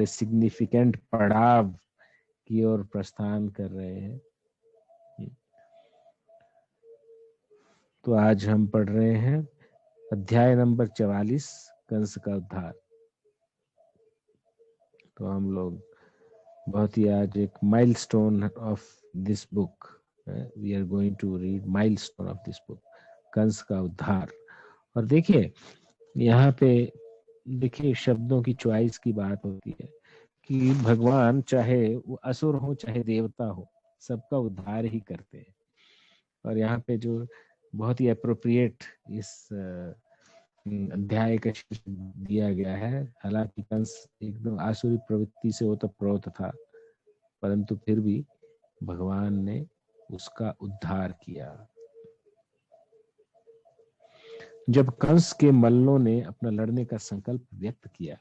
Significant पड़ाव की ओर प्रस्थान कर रहे हैं। तो आज हम पढ़ रहे हैं अध्याय नंबर 44, कंस का उद्धार। तो हम लोग बहुत ही आज एक milestone of this book, we are going to read milestone of this book, Kans का उद्धार। और देखिए यहाँ पे देखिए शब्दों की चॉइस की बात होती है कि भगवान चाहे वो असुर हो चाहे देवता हो, सबका उद्धार ही करते हैं। और यहाँ पे जो बहुत ही अप्रोप्रिएट इस अध्याय का दिया गया है, हालांकि कंस एकदम आसुरी प्रवृत्ति से ओतप्रोत था, परंतु फिर भी भगवान ने उसका उद्धार किया। जब कंस के मल्लों ने अपना लड़ने का संकल्प व्यक्त किया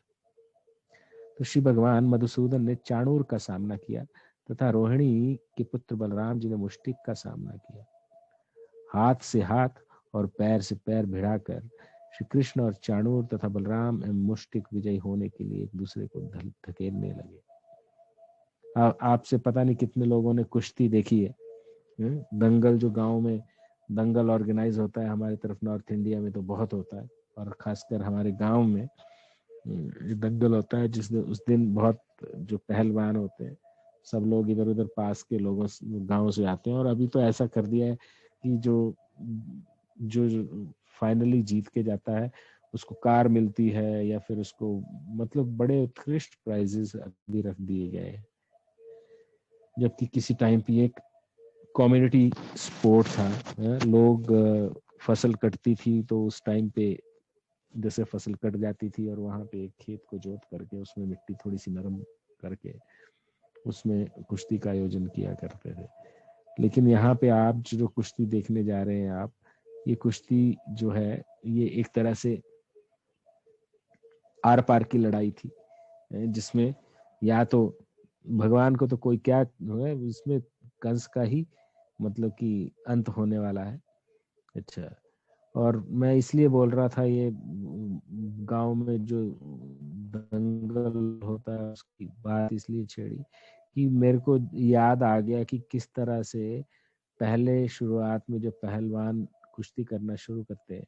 तो श्री भगवान मधुसूदन ने चाणूर का सामना किया तथा रोहिणी के पुत्र बलराम जी ने मुष्टिक का सामना किया। हाथ से हाथ और पैर से पैर भिड़ाकर श्री कृष्ण और चाणूर तथा बलराम एवं मुष्टिक विजयी होने के लिए एक दूसरे को धकेलने लगे। आपसे पता नहीं कितने लोगों ने कुश्ती देखी है। दंगल, जो गांव में दंगल ऑर्गेनाइज होता है, हमारी तरफ नॉर्थ इंडिया में तो बहुत होता है, और खासकर हमारे गांव में दंगल होता है, जिस दिन उस दिन बहुत जो पहलवान होते हैं सब लोग इधर उधर पास के लोगों गांव से आते हैं। और अभी तो ऐसा कर दिया है कि जो फाइनली जीत के जाता है उसको कार मिलती है, या फिर उसको मतलब बड़े उत्कृष्ट प्राइजेस अभी रख दिए गए हैं। जबकि किसी टाइम पे एक कम्युनिटी स्पोर्ट था। लोग फसल कटती थी तो उस टाइम पे जैसे फसल कट जाती थी और वहां पे एक खेत को जोत करके उसमें मिट्टी थोड़ी सी नरम करके उसमें कुश्ती का आयोजन किया करते थे। लेकिन यहाँ पे आप जो कुश्ती देखने जा रहे हैं, आप ये कुश्ती जो है ये एक तरह से आर पार की लड़ाई थी, जिसमें या तो भगवान को तो कोई क्या है, इसमें कंस का ही मतलब कि अंत होने वाला है। अच्छा, और मैं इसलिए बोल रहा था ये गांव में जो दंगल होता है उसकी बात इसलिए छेड़ी कि मेरे को याद आ गया कि किस तरह से पहले शुरुआत में जब पहलवान कुश्ती करना शुरू करते हैं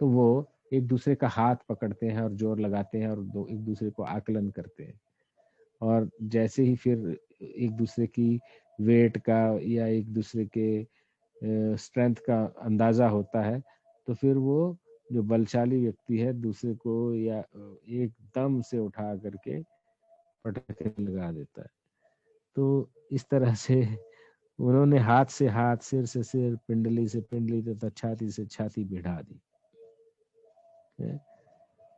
तो वो एक दूसरे का हाथ पकड़ते हैं और जोर लगाते हैं और एक दूसरे को आकलन करते हैं। और जैसे ही फिर एक दूसरे की वेट का या एक दूसरे के स्ट्रेंथ का अंदाजा होता है तो फिर वो जो बलशाली व्यक्ति है दूसरे को या एकदम से उठा करके पटके लगा देता है। तो इस तरह से उन्होंने हाथ से हाथ, सिर से सिर, पिंडली से पिंडली तथा छाती से छाती भिड़ा दी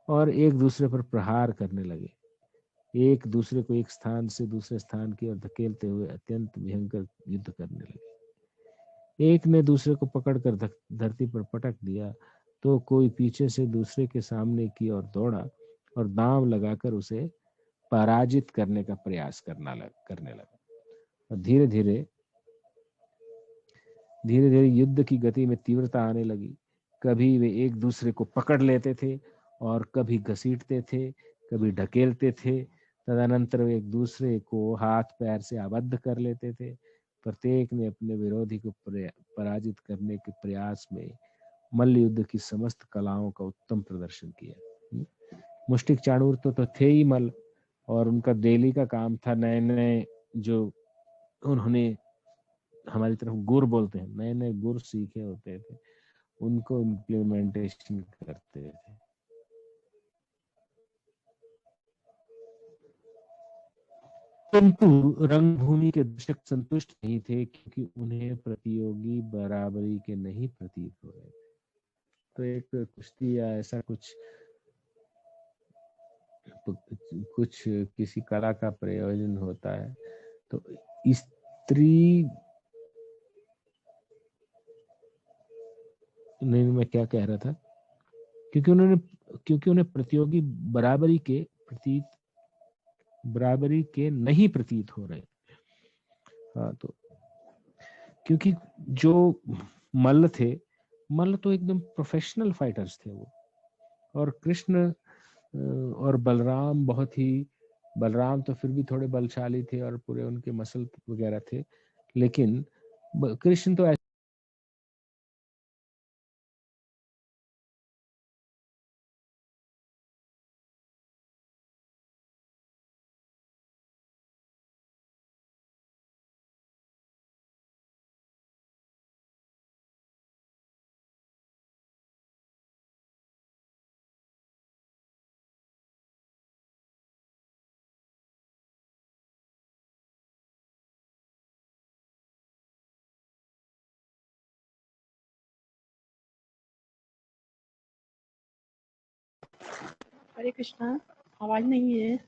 और एक दूसरे पर प्रहार करने लगे। एक दूसरे को एक स्थान से दूसरे स्थान की ओर धकेलते हुए अत्यंत भयंकर युद्ध करने लगे। एक ने दूसरे को पकड़कर धरती पर पटक दिया तो कोई पीछे से दूसरे के सामने की ओर दौड़ा और दांव लगाकर उसे पराजित करने का प्रयास करने लगा। और धीरे धीरे युद्ध की गति में तीव्रता आने लगी। कभी वे एक दूसरे को पकड़ लेते थे और कभी घसीटते थे, कभी ढकेलते थे। तदनंतर वे एक दूसरे को हाथ पैर से आबद्ध कर लेते थे। प्रत्येक ने अपने विरोधी को पराजित करने के प्रयास में मल्ल युद्ध की समस्त कलाओं का उत्तम प्रदर्शन किया। मुष्टिक चाणूर तो थे ही मल्ल, और उनका डेली का काम था नए नए जो उन्होंने हमारी तरफ गुर बोलते हैं, नए नए गुर सीखे होते थे उनको इम्प्लीमेंटेशन करते थे। किंतु रंगभूमि के दर्शक संतुष्ट नहीं थे क्योंकि उन्हें प्रतियोगी बराबरी के नहीं प्रतीत हो रहे थे। तो एक कुश्ती या ऐसा कुछ किसी कला का प्रयोजन होता है तो स्त्री नहीं, मैं क्या कह रहा था, क्योंकि उन्हें प्रतियोगी बराबरी के नहीं प्रतीत हो रहे। हाँ, तो क्योंकि जो मल्ल तो एकदम प्रोफेशनल फाइटर्स थे वो, और कृष्ण और बलराम बहुत ही बलराम तो फिर भी थोड़े बलशाली थे और पूरे उनके मसल वगैरह थे, लेकिन कृष्ण तो हरे कृष्णा, आवाज नहीं है।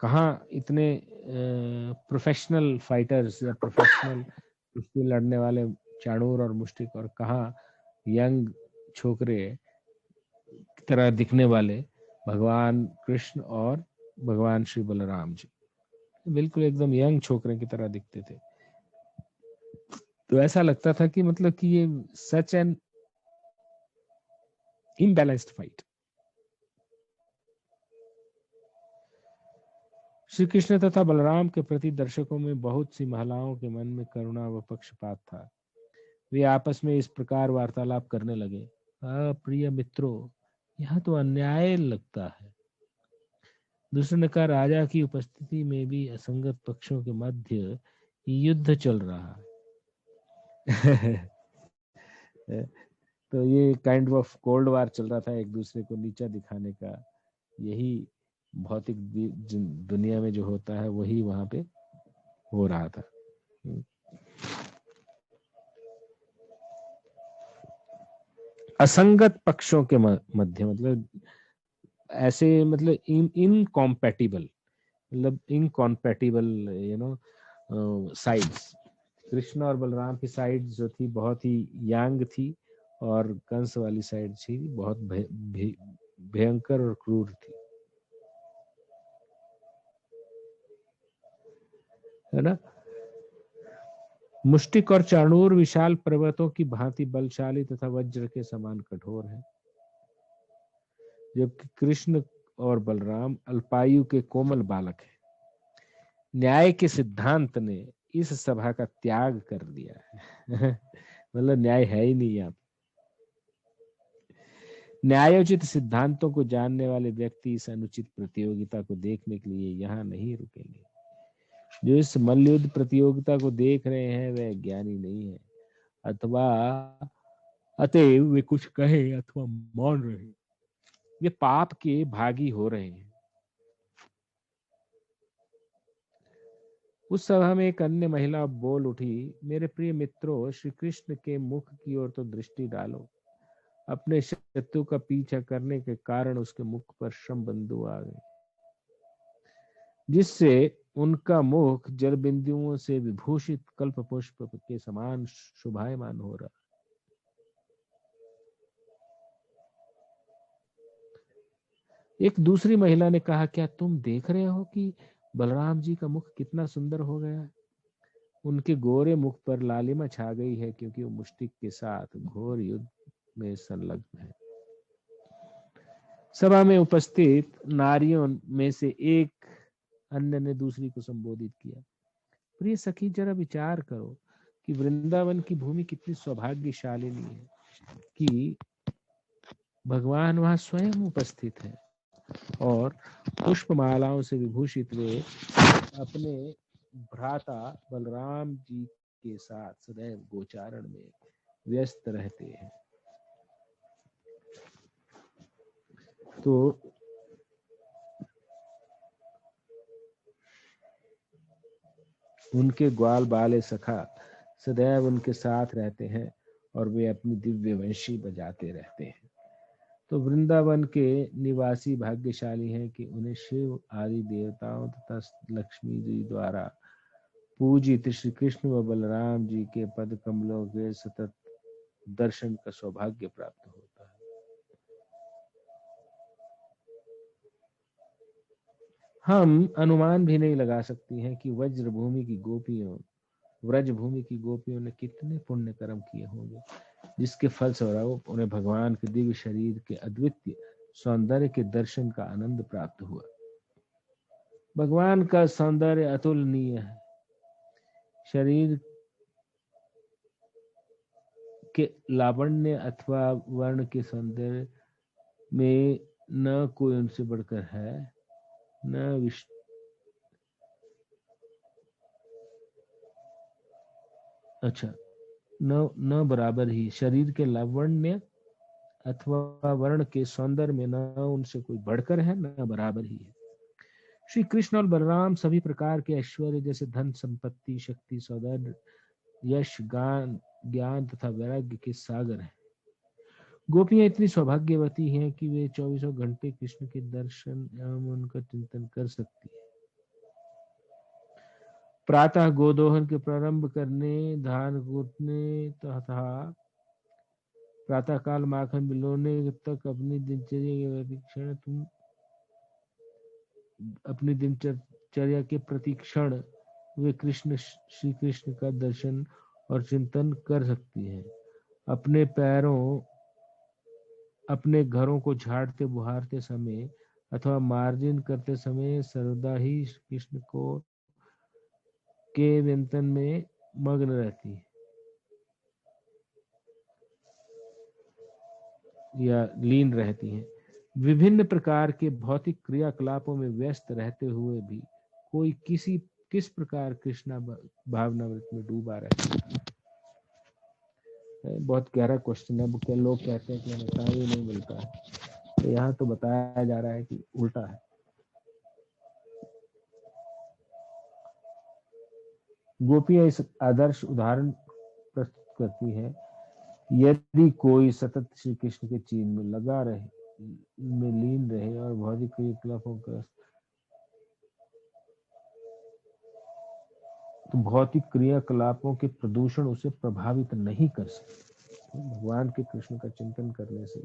कहाँ इतने प्रोफेशनल फाइटर्स या प्रोफेशनल कुश्ती लड़ने वाले चाणूर और मुष्टिक, और कहाँ यंग छोकरे की तरह दिखने वाले भगवान कृष्ण और भगवान श्री बलराम जी, बिल्कुल एकदम यंग छोकरे की तरह दिखते थे। तो ऐसा लगता था कि मतलब कि ये such an imbalanced fight. Shri Krishna तथा बलराम के प्रति दर्शकों में बहुत सी महिलाओं के मन में करुणा व पक्षपात था। वे आपस में इस प्रकार वार्तालाप करने लगे, प्रिय मित्रों, यह तो अन्याय लगता है। दूसरे ने कहा, राजा की उपस्थिति में भी असंगत पक्षों के मध्य युद्ध चल रहा है। तो ये काइंड ऑफ कोल्ड वार चल रहा था, एक दूसरे को नीचा दिखाने का। यही भौतिक दुनिया में जो होता है वही वहां पे हो रहा था। असंगत पक्षों के मध्य मतलब ऐसे, मतलब इनकॉम्पैटिबल, मतलब इनकॉम्पैटिबल साइड्स। कृष्ण और बलराम की साइड जो थी बहुत ही यांग थी, और कंस वाली साइड थी बहुत भयंकर और क्रूर थी, है ना। मुष्टिक और चाणूर विशाल पर्वतों की भांति बलशाली तथा वज्र के समान कठोर है, जबकि कृष्ण और बलराम अल्पायु के कोमल बालक हैं। न्याय के सिद्धांत ने इस सभा का त्याग कर दिया है। मतलब न्याय है ही नहीं यहाँ। न्यायोचित सिद्धांतों को जानने वाले व्यक्ति इस अनुचित प्रतियोगिता को देखने के लिए यहाँ नहीं रुकेंगे। जो इस मल्लयुद्ध प्रतियोगिता को देख रहे हैं वह ज्ञानी नहीं है, अथवा अतएव वे कुछ कहे अथवा मौन रहे, वे पाप के भागी हो रहे हैं। उस सभा में एक अन्य महिला बोल उठी, मेरे प्रिय मित्रों, श्री कृष्ण के मुख की ओर तो दृष्टि डालो। अपने शत्रु का पीछा करने के कारण उसके मुख पर श्रम बिंदु आ गए, जिससे उनका मुख जल बिंदुओं से विभूषित कल्प पुष्प के समान शोभायमान हो रहा। एक दूसरी महिला ने कहा, क्या तुम देख रहे हो कि बलराम जी का मुख कितना सुंदर हो गया है? उनके गोरे मुख पर लालिमा छा गई है, क्योंकि वो मुष्टिक के साथ घोर युद्ध में संलग्न है। सभा में उपस्थित नारियों में से एक अन्य ने दूसरी को संबोधित किया, प्रिय सखी, जरा विचार करो कि वृंदावन की भूमि कितनी सौभाग्यशालिनी है कि भगवान वहां स्वयं उपस्थित है, और पुष्पमालाओं से विभूषित वे अपने भ्राता बलराम जी के साथ सदैव गोचारण में व्यस्त रहते हैं। तो उनके ग्वाल बाले सखा सदैव उनके साथ रहते हैं और वे अपनी दिव्य वंशी बजाते रहते हैं। तो वृंदावन के निवासी भाग्यशाली हैं कि उन्हें शिव आदि देवताओं तथा लक्ष्मी जी द्वारा पूजित श्री कृष्ण व बलराम जी के पद कमलों के सतत दर्शन का सौभाग्य प्राप्त होता है। हम अनुमान भी नहीं लगा सकती हैं कि व्रजभूमि की गोपियों ने कितने पुण्य कर्म किए होंगे, जिसके फलस्वरूप उन्हें भगवान के दिव्य शरीर के अद्वितीय सौंदर्य के दर्शन का आनंद प्राप्त हुआ। भगवान का सौंदर्य अतुलनीय है। शरीर के लावण्य अथवा वर्ण के सौंदर्य में न कोई उनसे बढ़कर है, न बराबर ही। शरीर के लावण्य अथवा वर्ण के सौंदर्य में न उनसे कोई बढ़कर है, न बराबर ही है। श्री कृष्ण और बलराम सभी प्रकार के ऐश्वर्य जैसे धन, संपत्ति, शक्ति, सौंदर्य, यश, ज्ञान तथा वैराग्य के सागर हैं। गोपियां इतनी सौभाग्यवती हैं कि वे 24 घंटे कृष्ण के दर्शन एवं उनका चिंतन कर सकती है। प्रातः गोदोहन के प्रारंभ करने, धान कूटने तथा प्रातः काल माखन मिलोने तक अपनी दिनचर्या के प्रतिक्षण वे श्री कृष्ण का दर्शन और चिंतन कर सकती हैं। अपने घरों को झाड़ते बुहारते समय अथवा मार्जन करते समय सर्वदा ही कृष्ण के चिंतन में मग्न रहती है या लीन रहती हैं। विभिन्न प्रकार के भौतिक क्रियाकलापों में व्यस्त रहते हुए भी कोई किस प्रकार कृष्णा भावनामृत में डूबा रहता है। बहुत गहरा क्वेश्चन है। क्या लोग कहते हैं कि हमें टाइम ही नहीं मिलता है, तो यहाँ तो बताया जा रहा है कि उल्टा है। गोपियां इस आदर्श उदाहरण प्रस्तुत करती है। यदि कोई सतत श्री कृष्ण के चीन में लीन रहे और भौतिक क्रियाकलापों का तो भौतिक क्रियाकलापों के प्रदूषण उसे प्रभावित नहीं कर सकते। भगवान के कृष्ण का चिंतन करने से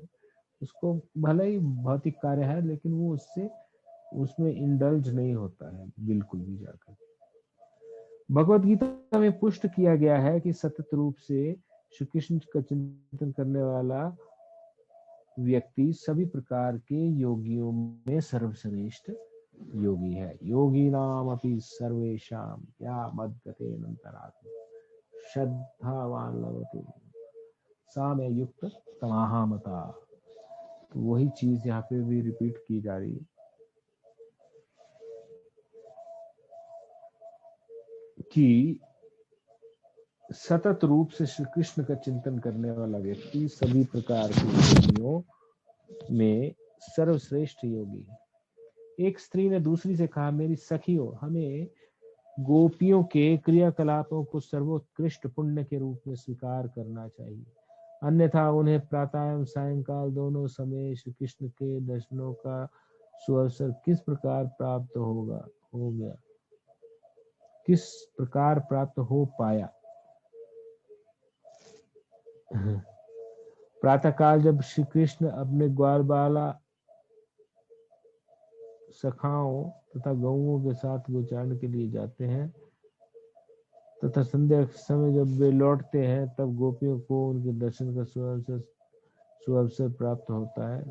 उसको भले ही भौतिक कार्य है, लेकिन वो उसमें इंडल्ज नहीं होता है बिल्कुल भी जाकर। भगवत गीता में पुष्ट किया गया है कि सतत रूप से श्री कृष्ण का चिंतन करने वाला व्यक्ति सभी प्रकार के योगियों में सर्वश्रेष्ठ योगी है। योगी नाम अपि सर्वेशाम या मद्गते नंतरात्मा श्रद्धावान लभते सा में युक्त तमाहा मता। तो वही चीज यहाँ पे भी रिपीट की जा रही है कि सतत रूप से श्री कृष्ण का चिंतन करने वाला व्यक्ति सभी प्रकार के योगियों में सर्वश्रेष्ठ योगी है। एक स्त्री ने दूसरी से कहा, मेरी सखियों, हमें गोपियों के क्रियाकलापों को सर्वोत्कृष्ट पुण्य के रूप में स्वीकार करना चाहिए, अन्यथा उन्हें प्रातः एवं सायंकाल दोनों समय श्री कृष्ण के दर्शनों का सुअवसर किस प्रकार प्राप्त हो पाया। प्रातःकाल जब श्री कृष्ण अपने ग्वालबाला सखाओं तथा गौओं के साथ गोचारण के लिए जाते हैं तथा संध्या समय जब वे लौटते हैं, तब गोपियों को उनके दर्शन का सुअवसर प्राप्त होता है।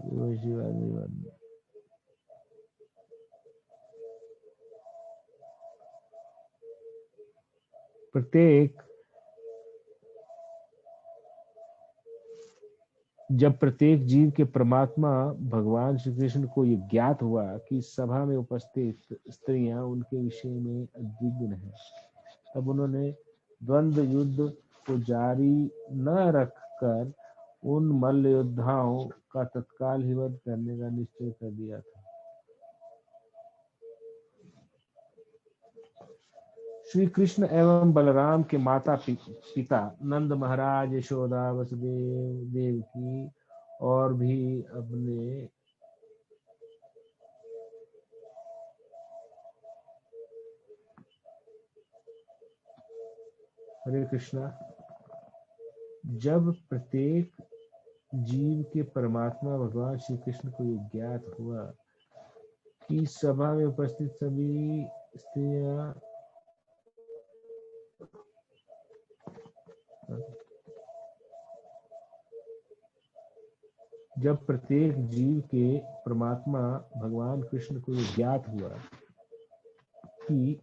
जब प्रत्येक जीव के परमात्मा भगवान श्री कृष्ण को ये ज्ञात हुआ कि सभा में उपस्थित स्त्रियां उनके विषय में उद्विग्न हैं, तब उन्होंने द्वंद्व युद्ध को जारी न रखकर उन मल्ल योद्धाओं का तत्काल ही वध करने का निश्चय कर दिया था। श्री कृष्ण एवं बलराम के माता पिता नंद महाराज, यशोदा, वसुदेव, देवकी और भी अपने हरे कृष्णा। जब प्रत्येक जीव के परमात्मा भगवान श्री कृष्ण को ये ज्ञात हुआ कि सभा में उपस्थित सभी स्त्रियां जब प्रत्येक जीव के परमात्मा भगवान कृष्ण को ये ज्ञात हुआ कि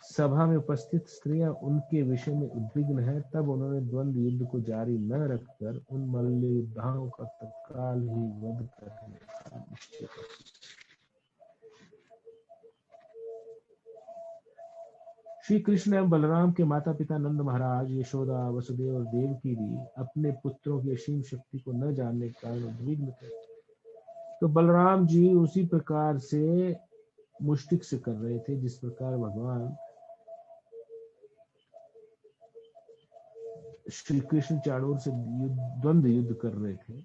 सभा में उपस्थित स्त्रियां उनके विषय में उद्विग्न हैं, तब उन्होंने द्वंद्व युद्ध को जारी न रखकर उन मल्ल योद्धाओं का तत्काल ही वध करने का निश्चय किया। श्री कृष्ण एवं बलराम के माता पिता नंद महाराज, यशोदा, वसुदेव और देवकी भी अपने पुत्रों की असीम शक्ति को न जानने के कारण उद्विग्न थे। तो बलराम जी उसी प्रकार से मुष्टिक से कर रहे थे जिस प्रकार भगवान श्री कृष्ण चाणूर से द्वंद्व युद्ध कर रहे थे।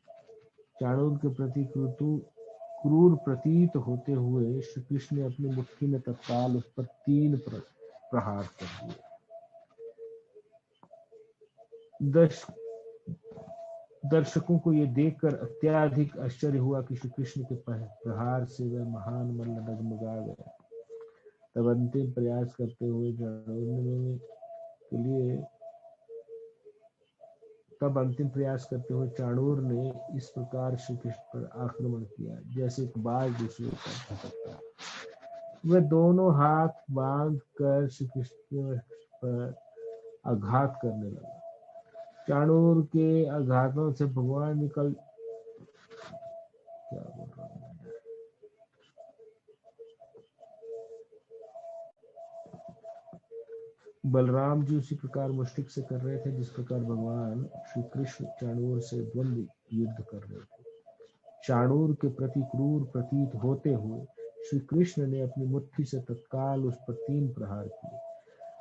चाणूर के प्रति क्रूर प्रतीत होते हुए श्री कृष्ण ने अपनी मुट्ठी में तत्काल उस पर 3 प्रहार कर दिए। दर्शकों को यह देखकर अत्यधिक आश्चर्य हुआ कि श्री कृष्ण के प्रहार से वह महान मल्ल डगमगा गया। तब अंतिम प्रयास करते हुए चाणूर ने इस प्रकार श्री कृष्ण पर आक्रमण किया जैसे एक बाज दूसरे पर भटकता है। वह दोनों हाथ बांध कर श्री कृष्ण पर आघात करने लगा। चाणूर के आघातों से भगवान निकल बलराम जी उसी प्रकार मुष्टिक से कर रहे थे जिस प्रकार भगवान श्री कृष्ण चाणूर से द्वंद्व युद्ध कर रहे थे। चाणूर के प्रति क्रूर प्रतीत होते हुए श्री कृष्ण ने अपनी मुट्ठी से तत्काल उस पर 3 प्रहार किए।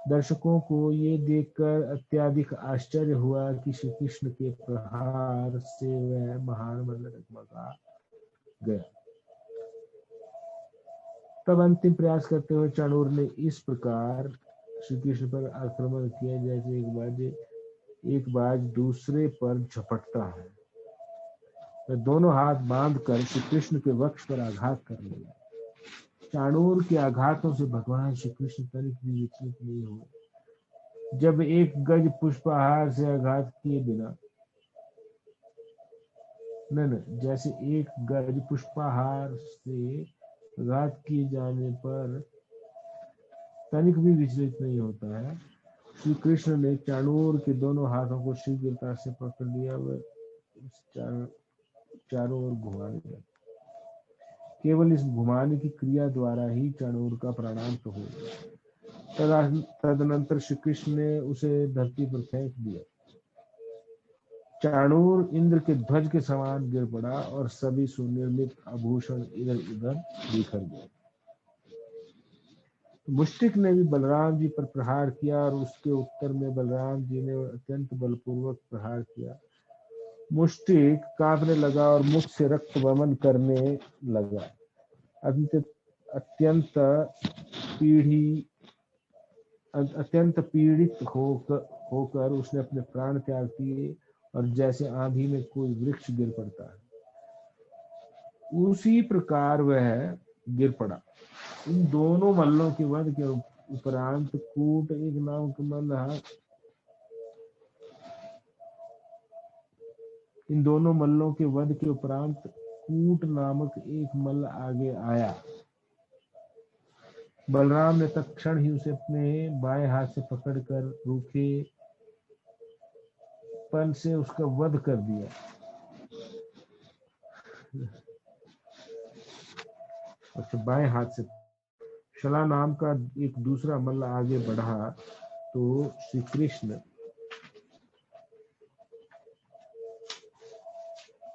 दर्शकों को ये देखकर अत्यधिक आश्चर्य हुआ कि श्री कृष्ण के प्रहार से वह महान मल्ल डगमगा गया। तब अंतिम प्रयास करते हुए चाणूर ने इस प्रकार श्री कृष्ण पर आक्रमण किया जैसे एक बाज दूसरे पर झपटता है। वह दोनों हाथ बांधकर श्री कृष्ण के वक्ष पर आघात करने लगा। चाणूर के आघातों से भगवान श्री कृष्ण तनिक भी विचलित नहीं हुए। जब एक गज पुष्पहार से आघात किए बिना जैसे एक गज पुष्पहार से आघात किए जाने पर तनिक भी विचलित नहीं होता है, श्री कृष्ण ने चाणूर के दोनों हाथों को शीघ्रता से पकड़ लिया। वह चारों ओर घुमाने लगा। केवल इस घुमाने की क्रिया द्वारा ही चाणूर का प्राणांत हो गया। तदनंतर श्री कृष्ण ने उसे धरती पर फेंक दिया। चाणूर इंद्र के ध्वज के समान गिर पड़ा और सभी सुनिर्मित आभूषण इधर उधर बिखर गए। मुष्टिक ने भी बलराम जी पर प्रहार किया और उसके उत्तर में बलराम जी ने अत्यंत बलपूर्वक प्रहार किया। मुष्टिक कांपने लगा और मुख से रक्त वमन करने लगा। अत्यंत पीड़ित होकर उसने अपने प्राण त्याग किए और जैसे आंधी में कोई वृक्ष गिर पड़ता है उसी प्रकार वह गिर पड़ा। इन दोनों मल्लों के वध के उपरांत कूट एक नामक मल्ल इन दोनों मल्लों के वध के उपरांत कूट नामक एक मल्ल आगे आया। बलराम ने तत्क्षण ही उसे अपने बाएं हाथ से पकड़कर रूखे पन से उसका वध कर दिया। अच्छा, बाएं हाथ से शला नाम का एक दूसरा मल्ल आगे बढ़ा तो श्री कृष्ण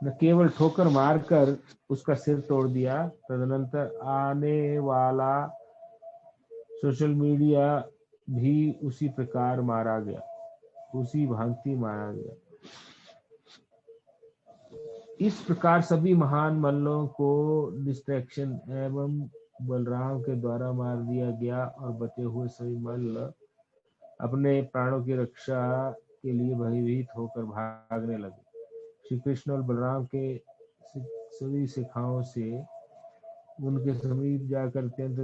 न केवल ठोकर मारकर उसका सिर तोड़ दिया, तदनंतर आने वाला सोशल मीडिया भी उसी प्रकार मारा गया, उसी भांति मारा गया। इस प्रकार सभी महान मल्लों को डिस्ट्रैक्शन एवं बलराम के द्वारा मार दिया गया और बचे हुए सभी मल्ल अपने प्राणों की रक्षा के लिए भयभीत होकर भागने लगे। श्री कृष्ण और बलराम के सभी शिखाओं से उनके समीप जाकर अत्यंत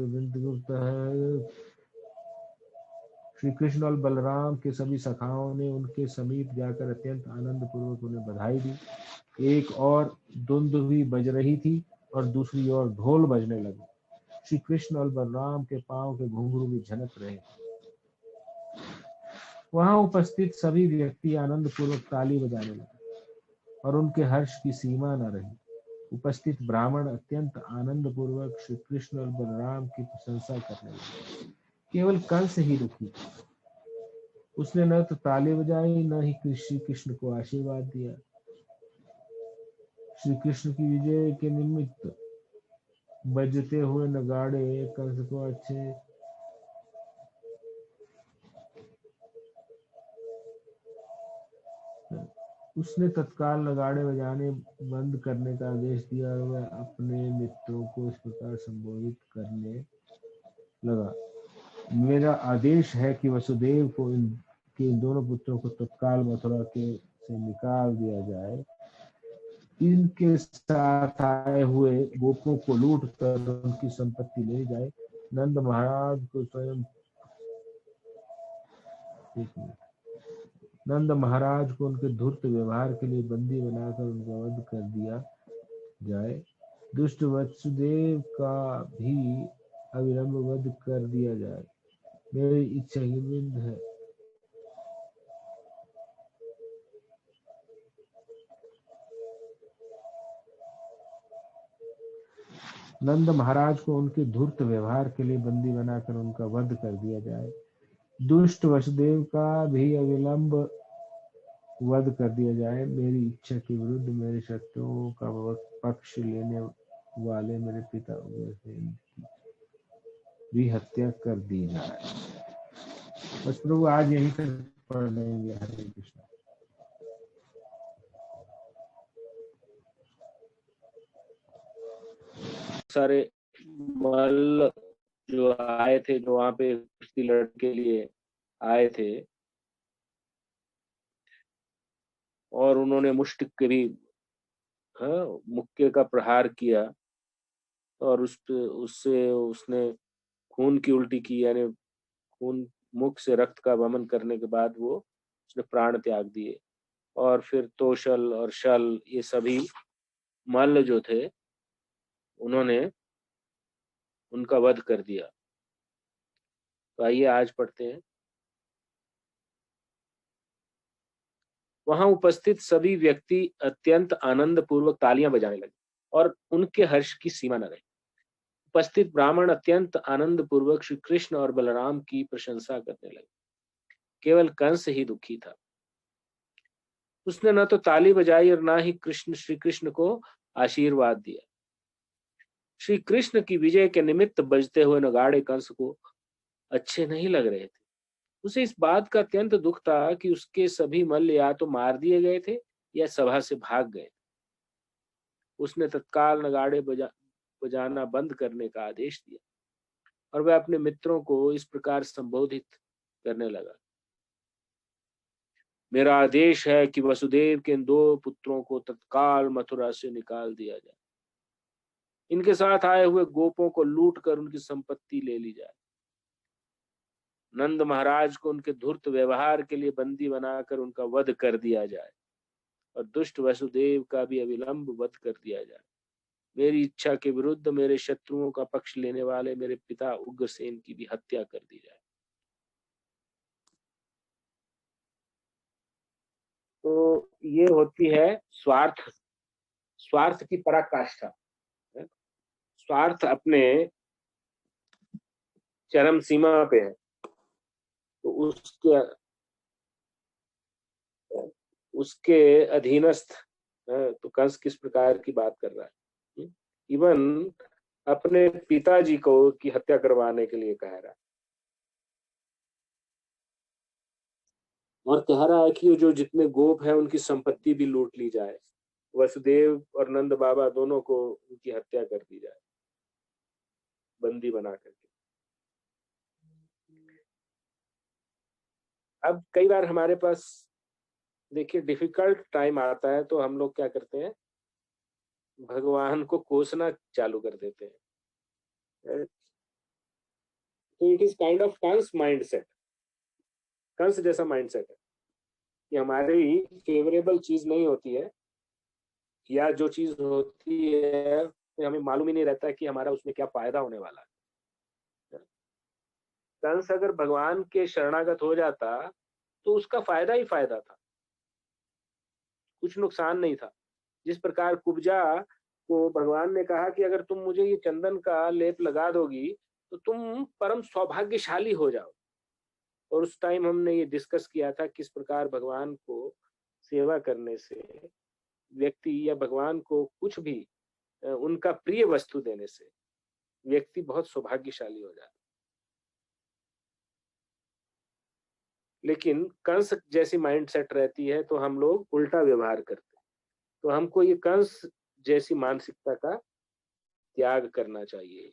श्री कृष्ण और बलराम के सभी सखाओं ने उनके समीप जाकर अत्यंत आनंद पूर्वक उन्हें बधाई दी। एक और दुंदुभी बज रही थी और दूसरी ओर ढोल बजने लगे। श्री कृष्ण और बलराम के पांव के घुंघरू भी झनक रहे। वहां उपस्थित सभी व्यक्ति आनंद पूर्वक ताली बजाने लगे और उनके हर्ष की सीमा न रही। उपस्थित ब्राह्मण अत्यंत आनंद पूर्वक श्री कृष्ण और बलराम की प्रशंसा करने लगे। केवल कंस ही दुखी था। उसने न तो ताली बजाई, न ही श्री कृष्ण को आशीर्वाद दिया। श्री कृष्ण की विजय के निमित्त बजते हुए नगाड़े कंस को अच्छे उसने तत्काल नगाड़े बजाने बंद करने का आदेश दिया और वह अपने मित्रों को इस प्रकार संबोधित करने लगा। मेरा आदेश है कि वसुदेव को इन दोनों पुत्रों को तत्काल मथुरा के से निकाल दिया जाए। इनके साथ आए हुए गोपों को लूट कर उनकी संपत्ति ले जाए। नंद महाराज को स्वयं नंद महाराज को उनके धूर्त व्यवहार के लिए बंदी बनाकर उनका वध कर दिया जाए। दुष्ट वसुदेव का भी अविलंब वध कर दिया जाए। मेरी इच्छा ही विरुद्ध है। नंद महाराज को उनके धूर्त व्यवहार के लिए बंदी बनाकर उनका वध कर दिया जाए। दुष्ट वसुदेव का भी अविलंब वध कर दिया जाए। मेरी इच्छा के विरुद्ध मेरे शत्रुओं का पक्ष लेने वाले मेरे पिता उग्रसेन की भी हत्या कर दी जाए। बस प्रभु आज यहीं तक पढ़ लेंगे। हरे कृष्ण। सारे मल्ल जो आए थे, जो वहां पे कुश्ती लड़ने के लिए आए थे, और उन्होंने मुष्टिक के भी मुक्के का प्रहार किया और उससे उसने खून की उल्टी की, यानी खून मुख से रक्त का वमन करने के बाद वो उसने प्राण त्याग दिए। और फिर तोशल और शल ये सभी मल्ल जो थे उन्होंने उनका वध कर दिया। तो आइए आज पढ़ते हैं। वहां उपस्थित सभी व्यक्ति अत्यंत आनंद पूर्वक तालियां बजाने लगे और उनके हर्ष की सीमा न रही। उपस्थित ब्राह्मण अत्यंत आनंद पूर्वक श्री कृष्ण और बलराम की प्रशंसा करने लगे। केवल कंस ही दुखी था। उसने न तो ताली बजाई और न ही श्री कृष्ण को आशीर्वाद दिया। श्री कृष्ण की विजय के निमित्त बजते हुए नगाड़े कंस को अच्छे नहीं लग रहे थे। उसे इस बात का अत्यंत दुख था कि उसके सभी मल्ल या तो मार दिए गए थे या सभा से भाग गए। उसने तत्काल नगाड़े बजाना बंद करने का आदेश दिया और वह अपने मित्रों को इस प्रकार संबोधित करने लगा। मेरा आदेश है कि वसुदेव के इन दो पुत्रों को तत्काल मथुरा से निकाल दिया जाए। इनके साथ आए हुए गोपों को लूट कर उनकी संपत्ति ले ली जाए। नंद महाराज को उनके धूर्त व्यवहार के लिए बंदी बनाकर उनका वध कर दिया जाए और दुष्ट वसुदेव का भी अविलंब वध कर दिया जाए। मेरी इच्छा के विरुद्ध मेरे शत्रुओं का पक्ष लेने वाले मेरे पिता उग्रसेन की भी हत्या कर दी जाए। तो ये होती है स्वार्थ की पराकाष्ठा। स्वार्थ अपने चरम सीमा पे है, तो उसके अधीनस्थ तो कंस किस प्रकार की बात कर रहा है। इवन अपने पिताजी को की हत्या करवाने के लिए कह रहा है और कह रहा है कि जो जितने गोप है उनकी संपत्ति भी लूट ली जाए, वसुदेव और नंद बाबा दोनों को उनकी हत्या कर दी जाए बंदी बना करके। अब कई बार हमारे पास देखिए डिफिकल्ट टाइम आता है तो हम लोग क्या करते हैं, भगवान को कोसना चालू कर देते हैं। तो it is kind of Kans mindset, Kans जैसा माइंडसेट है कि हमारी फेवरेबल चीज नहीं होती है या जो चीज होती है हमें मालूम ही नहीं रहता है कि हमारा उसमें क्या फायदा होने वाला है। कंस अगर भगवान के शरणागत हो जाता तो उसका फायदा ही फायदा था, कुछ नुकसान नहीं था। जिस प्रकार कुब्जा को भगवान ने कहा कि अगर तुम मुझे ये चंदन का लेप लगा दोगी तो तुम परम सौभाग्यशाली हो जाओ। और उस टाइम हमने ये डिस्कस किया था किस प्रकार भगवान को सेवा करने से व्यक्ति या भगवान को कुछ भी उनका प्रिय वस्तु देने से व्यक्ति बहुत सौभाग्यशाली हो जाता। लेकिन कंस जैसी माइंड सेट रहती है तो हम लोग उल्टा व्यवहार करते हैं। तो हमको ये कंस जैसी मानसिकता का त्याग करना चाहिए।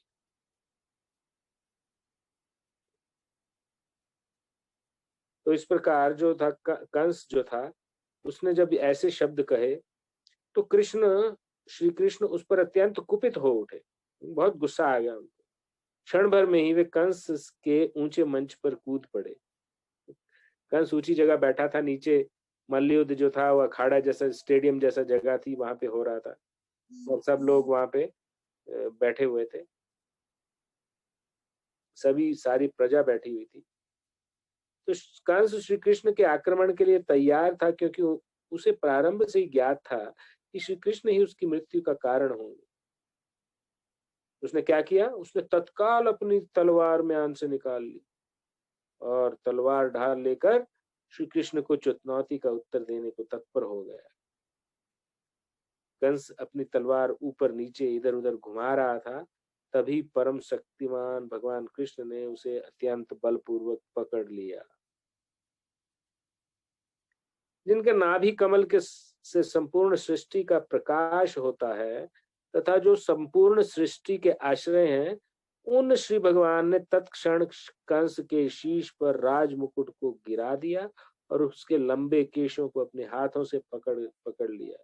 तो इस प्रकार जो था कंस जो था उसने जब ऐसे शब्द कहे तो श्री कृष्ण उस पर अत्यंत कुपित हो उठे, बहुत गुस्सा आ गया उनको। क्षण भर में ही वे कंस के ऊंचे मंच पर कूद पड़े। कंस ऊंची जगह बैठा था, नीचे मल्लयुद्ध जो था वह अखाड़ा जैसा स्टेडियम जैसा जगह थी, वहां पे हो रहा था और सब लोग वहां पे बैठे हुए थे, सभी सारी प्रजा बैठी हुई थी। तो कंस श्री कृष्ण के आक्रमण के लिए तैयार था क्योंकि उसे प्रारंभ से ही ज्ञात था कि श्री कृष्ण ही उसकी मृत्यु का कारण होंगे। उसने क्या किया, उसने तत्काल अपनी तलवार म्यान से निकाल ली और तलवार ढाल लेकर श्री कृष्ण को चुनौती का उत्तर देने को तत्पर हो गया। कंस अपनी तलवार ऊपर नीचे इधर उधर घुमा रहा था, तभी परम शक्तिमान भगवान कृष्ण ने उसे अत्यंत बलपूर्वक पकड़ लिया। जिनके नाभि कमल के से संपूर्ण सृष्टि का प्रकाश होता है तथा जो संपूर्ण सृष्टि के आश्रय हैं, उन श्री भगवान ने तत्क्षण कंस के शीश पर राज मुकुट को गिरा दिया और उसके लंबे केशों को अपने हाथों से पकड़ लिया।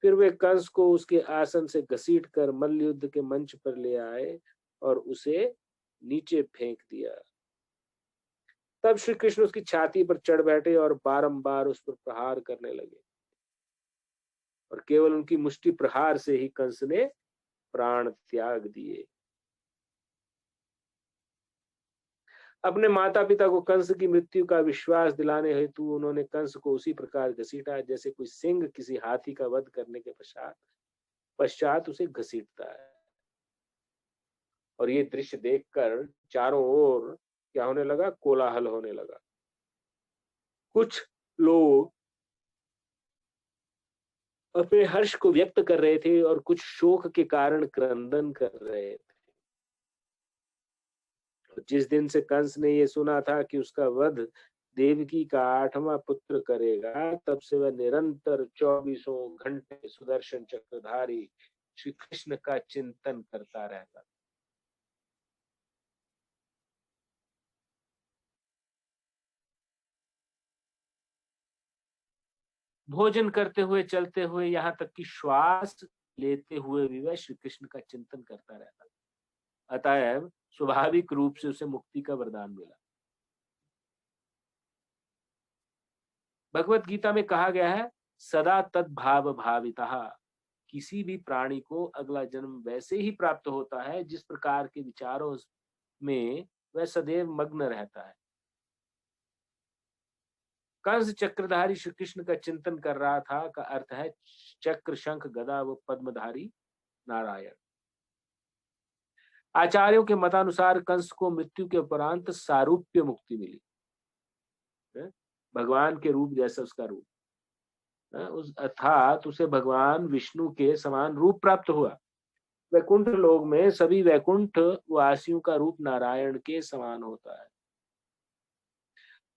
फिर वे कंस को उसके आसन से घसीट कर मल्लयुद्ध के मंच पर ले आए और उसे नीचे फेंक दिया। तब श्री कृष्ण उसकी छाती पर चढ़ बैठे और बारंबार उस पर प्रहार करने लगे और केवल उनकी मुष्टि प्रहार से ही कंस ने प्राण त्याग दिए। अपने माता पिता को कंस की मृत्यु का विश्वास दिलाने हेतु उन्होंने कंस को उसी प्रकार घसीटा जैसे कोई सिंह किसी हाथी का वध करने के पश्चात उसे घसीटता है। और ये दृश्य देखकर चारों ओर क्या होने लगा, कोलाहल होने लगा। कुछ लोग अपने हर्ष को व्यक्त कर रहे थे और कुछ शोक के कारण क्रंदन कर रहे थे। जिस दिन से कंस ने ये सुना था कि उसका वध देवकी का 8वां पुत्र करेगा, तब से वह निरंतर 24 घंटे सुदर्शन चक्रधारी श्री कृष्ण का चिंतन करता रहता। भोजन करते हुए, चलते हुए, यहाँ तक कि श्वास लेते हुए भी वह श्री कृष्ण का चिंतन करता रहता। अतएव स्वाभाविक रूप से उसे मुक्ति का वरदान मिला। भगवत गीता में कहा गया है, सदा तद्भाव भावितः। किसी भी प्राणी को अगला जन्म वैसे ही प्राप्त होता है जिस प्रकार के विचारों में वह सदैव मग्न रहता है। कंस चक्रधारी श्री कृष्ण का चिंतन कर रहा था का अर्थ है चक्र, शंख, गदा व पद्मधारी नारायण। आचार्यों के मतानुसार कंस को मृत्यु के उपरांत सारूप्य मुक्ति मिली, भगवान के रूप जैसा उसका रूप। उस अर्थात उसे भगवान विष्णु के समान रूप प्राप्त हुआ। वैकुंठ लोक में सभी वैकुंठ वासियों का रूप नारायण के समान होता है।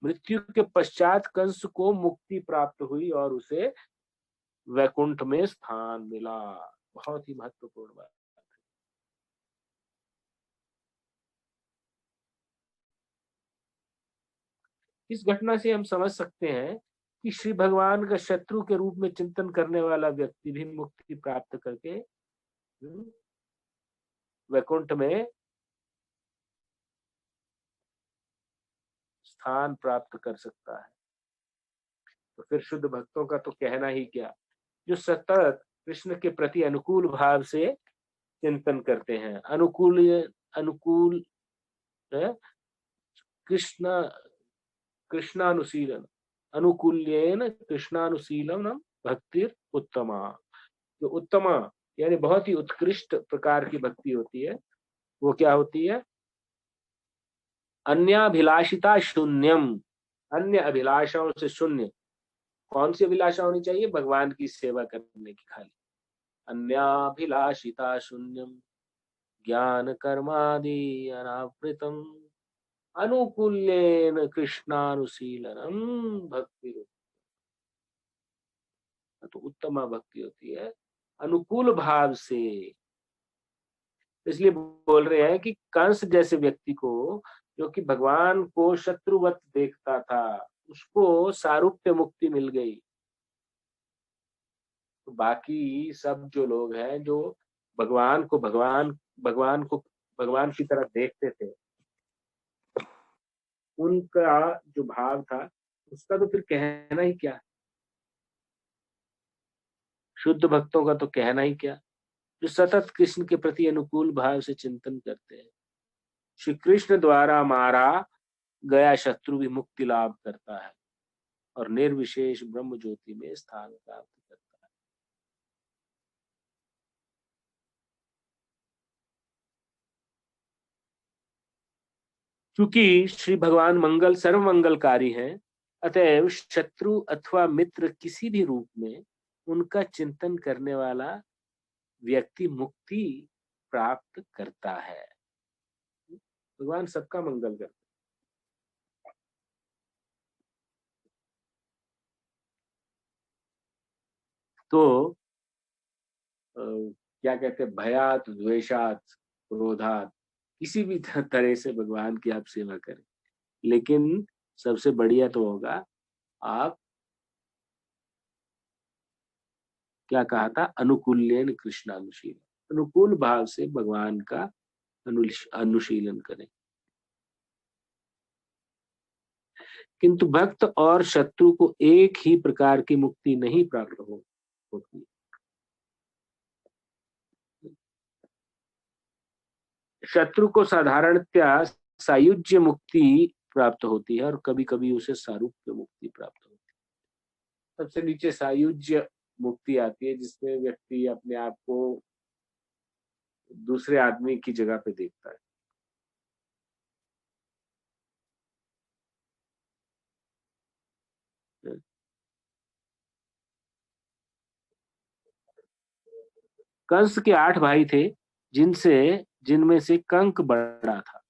मृत्यु के पश्चात कंस को मुक्ति प्राप्त हुई और उसे वैकुंठ में स्थान मिला। बहुत ही महत्वपूर्ण बात। इस घटना से हम समझ सकते हैं कि श्री भगवान का शत्रु के रूप में चिंतन करने वाला व्यक्ति भी मुक्ति प्राप्त करके वैकुंठ में स्थान प्राप्त कर सकता है। तो फिर शुद्ध भक्तों का तो कहना ही क्या, जो सतत कृष्ण के प्रति अनुकूल भाव से चिंतन करते हैं। अनुकूल कृष्ण कृष्णानुशीलन अनुकूल्येन कृष्णानुशीलनम भक्तिर उत्तमा। जो उत्तमा यानी बहुत ही उत्कृष्ट प्रकार की भक्ति होती है, वो क्या होती है? अन्याभिलाषिता शून्यम, अन्य अभिलाषाओं से शून्य। कौन सी अभिलाषा होनी चाहिए? भगवान की सेवा करने की खाली। अन्याभिलाषिता शून्यम ज्ञान कर्मादि अनावृतम अनुकूल्येन कृष्णानुशीलनम भक्ति। तो उत्तम भक्ति होती है अनुकूल भाव से। इसलिए बोल रहे हैं कि कंस जैसे व्यक्ति को, जो कि भगवान को शत्रुवत देखता था, उसको सारूप्य मुक्ति मिल गई। तो बाकी सब जो लोग हैं, जो भगवान को भगवान की तरह देखते थे, उनका जो भाव था उसका तो फिर कहना ही क्या। शुद्ध भक्तों का तो कहना ही क्या, जो सतत कृष्ण के प्रति अनुकूल भाव से चिंतन करते हैं। श्री कृष्ण द्वारा मारा गया शत्रु भी मुक्ति लाभ करता है और निर्विशेष ब्रह्म ज्योति में स्थान प्राप्त करता है। क्योंकि श्री भगवान मंगल सर्व मंगलकारी हैं, अतएव शत्रु अथवा मित्र किसी भी रूप में उनका चिंतन करने वाला व्यक्ति मुक्ति प्राप्त करता है। भगवान सबका मंगल करता है। तो क्या कहते हैं, भयात द्वेषात क्रोधात, किसी भी तरह से भगवान की आप सेवा करें, लेकिन सबसे बढ़िया तो होगा आप, क्या कहा था, अनुकूल्यन कृष्णानुशीलन, अनुकूल भाव से भगवान का अनुशीलन करें। किंतु भक्त और शत्रु को एक ही प्रकार की मुक्ति नहीं प्राप्त होती। शत्रु को साधारणतया सायुज्य मुक्ति प्राप्त होती है और कभी कभी उसे सारूप्य मुक्ति प्राप्त होती है। सबसे नीचे सायुज्य मुक्ति आती है, जिसमें व्यक्ति अपने आप को दूसरे आदमी की जगह पे देखता है। कंस के 8 भाई थे, जिनमें से कंक बड़ा था।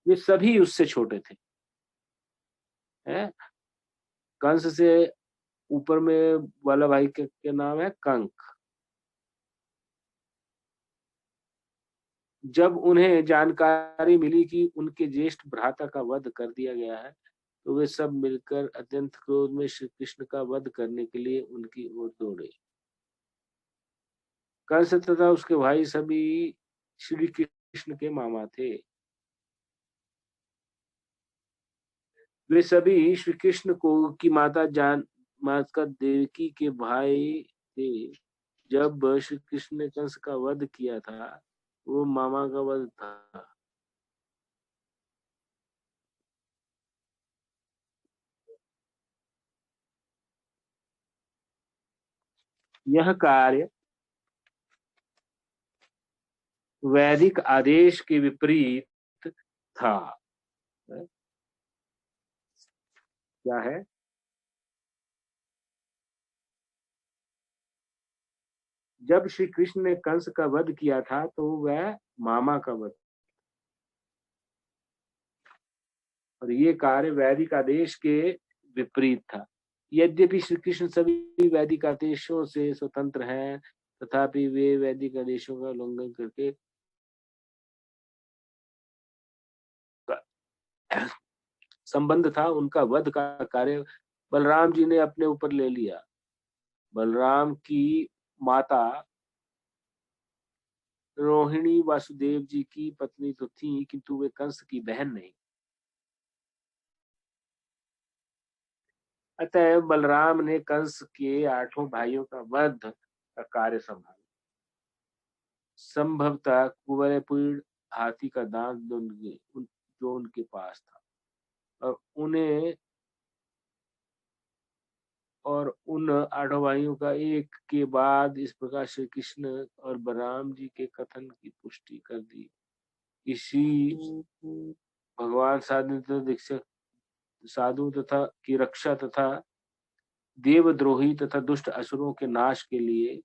वे सभी उससे छोटे थे। कंस से ऊपर में वाला भाई के नाम है कंक। जब उन्हें जानकारी मिली कि उनके ज्येष्ठ भ्राता का वध कर दिया गया है, तो वे सब मिलकर अत्यंत क्रोध में श्री कृष्ण का वध करने के लिए उनकी ओर दौड़े। कंस तथा उसके भाई सभी श्री कृष्ण के मामा थे। वे सभी श्री कृष्ण को की माता देवकी के भाई थे। जब श्री कृष्ण ने कंस का वध किया था, वो मामा का वध था। यह कार्य वैदिक आदेश के विपरीत था। क्या है? जब श्री कृष्ण ने कंस का वध किया था तो वह मामा का वध, और ये कार्य वैदिक आदेश के विपरीत था। यद्यपि श्री कृष्ण सभी वैदिक आदेशों से स्वतंत्र हैं, तथापि वे वैदिक आदेशों का उल्लंघन करके संबंध था, उनका वध का कार्य बलराम जी ने अपने ऊपर ले लिया। बलराम की माता रोहिणी वासुदेव जी की पत्नी तो थी, किंतु वे कंस की बहन नहीं। अतः बलराम ने कंस के 8 भाइयों का वध का कार्य संभाला। संभवतः कुवलयपूर्ण हाथी का दांत जो उनके पास था, और उन 8 भाइयों का एक के बाद इस प्रकार श्री कृष्ण और बलराम जी के कथन की पुष्टि कर दी। इसी भगवान साधु तथा की रक्षा तथा देवद्रोही तथा दुष्ट असुरों के नाश के लिए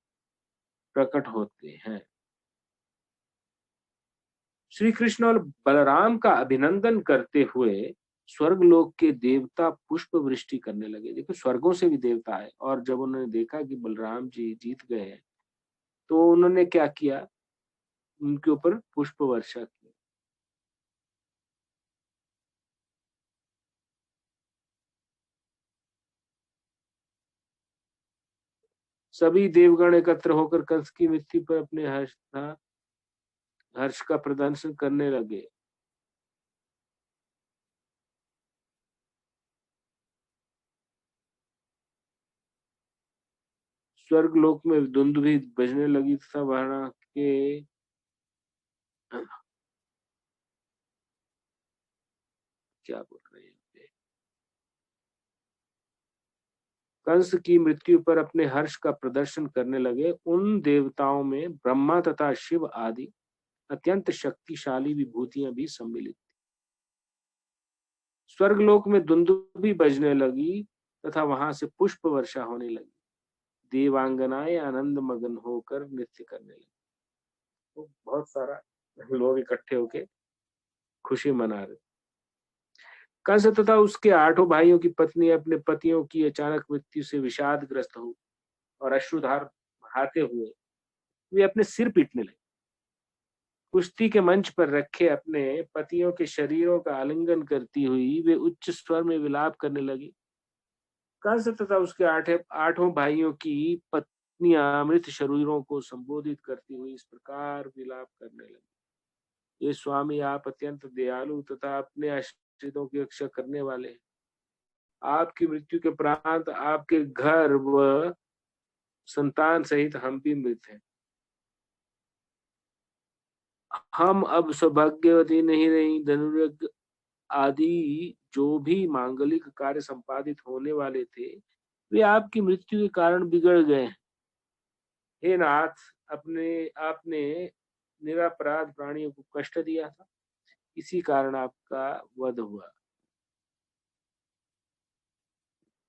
प्रकट होते हैं। श्री कृष्ण और बलराम का अभिनंदन करते हुए स्वर्गलोक के देवता पुष्प वृष्टि करने लगे। देखो, स्वर्गों से भी देवता है, और जब उन्होंने देखा कि बलराम जी जीत गए तो उन्होंने क्या किया, उनके ऊपर पुष्प वर्षा की। सभी देवगण एकत्र होकर कंस की मृत्यु पर अपने हर्ष का प्रदर्शन करने लगे। स्वर्गलोक में दुंदुभी बजने लगी तथा वहां के क्या बोल रहे हैं, कंस की मृत्यु पर अपने हर्ष का प्रदर्शन करने लगे। उन देवताओं में ब्रह्मा तथा शिव आदि अत्यंत शक्तिशाली विभूतियां भी सम्मिलित थी। स्वर्गलोक में दुंदुभी बजने लगी तथा वहां से पुष्प वर्षा होने लगी। देवांगनाएं आनंद मगन होकर नृत्य करने लगी। तो बहुत सारा लोग इकट्ठे होके खुशी मना रहे। कंस तथा उसके 8 भाइयों की पत्नी अपने पतियों की अचानक मृत्यु से विषादग्रस्त हो और अश्रुधार बहाते हुए वे अपने सिर पीटने लगे। कुश्ती के मंच पर रखे अपने पतियों के शरीरों का आलिंगन करती हुई वे उच्च स्वर में विलाप करने लगी। कंस तथा उसके 8 भाइयों की पत्नियां मृत शरीरों को संबोधित करती हुई इस प्रकार विलाप करने लगी। ये स्वामी, आप अत्यंत दयालु तथा अपने आश्रितों की रक्षा करने वाले हैं। आपकी मृत्यु के उपरांत आपके घर व संतान सहित हम भी मृत हैं। हम अब सौभाग्यवती नहीं रही। धनुर्यज्ञ आदि जो भी मांगलिक कार्य संपादित होने वाले थे, वे आपकी मृत्यु के कारण बिगड़ गए। हे नाथ, आपने निरपराध प्राणियों को कष्ट दिया था, इसी कारण आपका वध हुआ।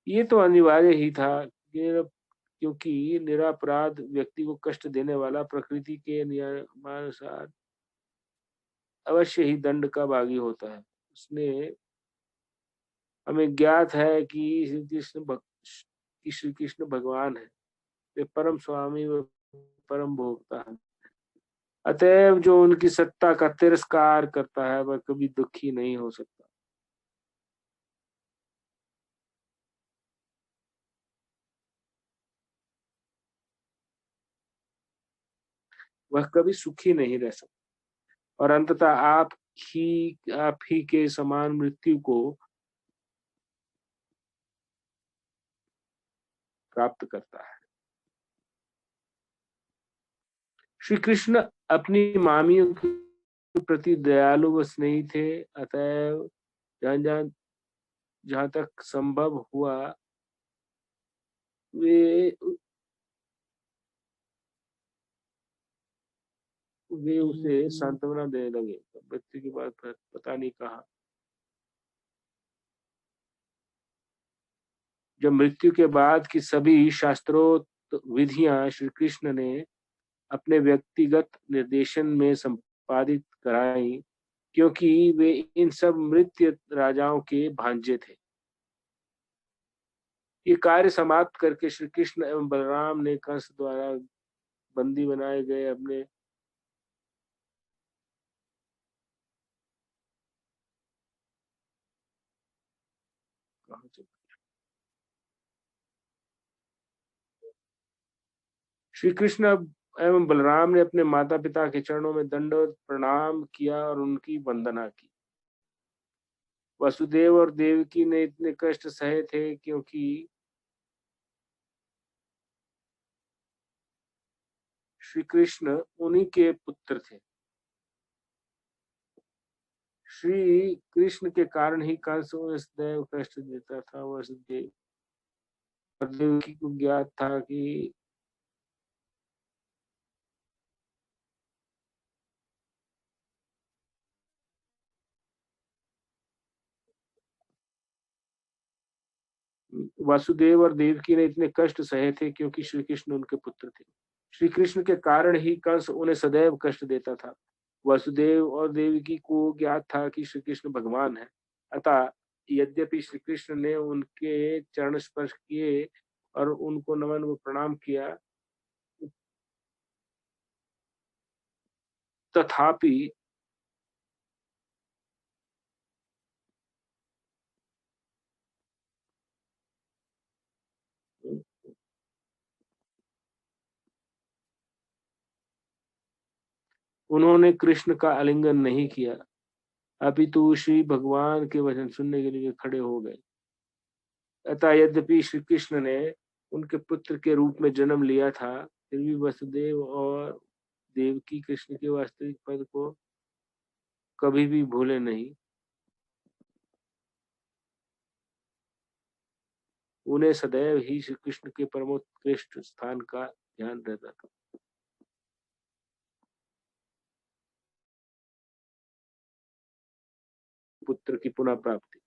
ये तो अनिवार्य ही था, क्योंकि निरपराध व्यक्ति को कष्ट देने वाला प्रकृति के नियमानुसार अवश्य ही दंड का भागी होता है। उसने हमें ज्ञात है कि श्री कृष्ण भगवान है, वे परम स्वामी व परम भोक्ता है। अतएव जो उनकी सत्ता का तिरस्कार करता है वह कभी दुखी नहीं हो सकता। वह कभी सुखी नहीं रह सकता और अंततः आप ही के समान मृत्यु को प्राप्त करता है। श्री कृष्ण अपनी मामियों के प्रति दयालु व स्नेही थे। अतएव जहां तक संभव हुआ वे उसे सांत्वना देने लगे। मृत्यु की बात पता नहीं कहा। जब मृत्यु के बाद की सभी शास्त्रोक्त विधियां श्री कृष्ण ने अपने व्यक्तिगत निर्देशन में संपादित कराई, क्योंकि वे इन सब मृत्य राजाओं के भांजे थे। ये कार्य समाप्त करके श्री कृष्ण एवं बलराम ने कंस द्वारा बंदी बनाए गए अपने श्री कृष्ण एवं बलराम ने अपने माता पिता के चरणों में दंडवत प्रणाम किया और उनकी वंदना की। वसुदेव और देवकी ने इतने कष्ट सहे थे क्योंकि श्री कृष्ण उन्हीं के पुत्र थे। श्री कृष्ण के कारण ही कंस उन्हें सदैव कष्ट देता था। वसुदेव और देवकी को ज्ञात था कि वासुदेव और देवकी ने इतने कष्ट सहे थे क्योंकि श्री कृष्ण उनके पुत्र थे। श्री कृष्ण के कारण ही कंस उन्हें सदैव कष्ट देता था। वासुदेव और देवकी को ज्ञात था कि श्री कृष्ण भगवान है। अतः यद्यपि श्री कृष्ण ने उनके चरण स्पर्श किए और उनको नमन व प्रणाम किया, तथापि उन्होंने कृष्ण का आलिंगन नहीं किया, अपितु श्री भगवान के वचन सुनने के लिए खड़े हो गए। अतः यद्यपि श्री कृष्ण ने उनके पुत्र के रूप में जन्म लिया था, फिर भी वसुदेव और देवकी कृष्ण के वास्तविक पद को कभी भी भूले नहीं। उन्हें सदैव ही श्री कृष्ण के परमोत्कृष्ट स्थान का ध्यान रहता था। पुत्र की पुनः प्राप्ति।